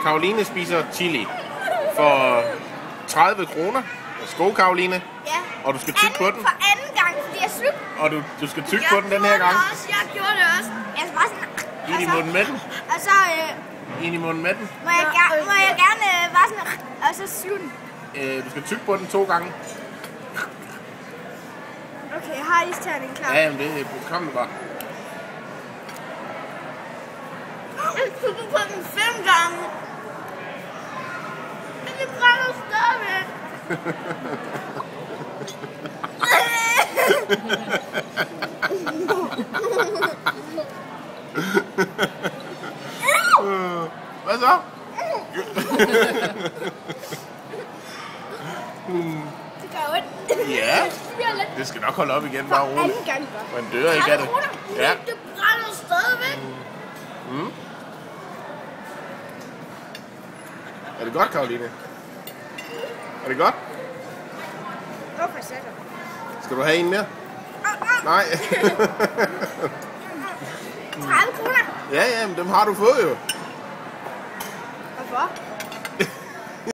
Karoline spiser chili for 30 kroner. Skål, Karoline. Ja. Og du skal tygge på den. For anden gang, fordi jeg slugte. Og du skal tygge på den her gang. Jeg gjorde det også. Jeg skal bare sådan... Ind i munden med den. Og så... Ind i munden med den. Må jeg gerne bare sådan... Og så sluge den. Du skal tygge på den 2 gange. Okay, jeg har isterningen klar. Ja, jamen det kom nu bare. Jeg tugger på den 5 gange. Men det brænder stadigvæk. Hvad så? Det gør ondt. Ja, det skal nok holde op igen, bare roligt. Anden gang bare. Man dør ikke af det. Ja. Det brænder stadigvæk. Er det godt, Karoline? Er det godt? Hvorfor sætter du? Skal du have en mere? Nej. 30 kroner. Ja, men dem har du fået jo. Hvorfor?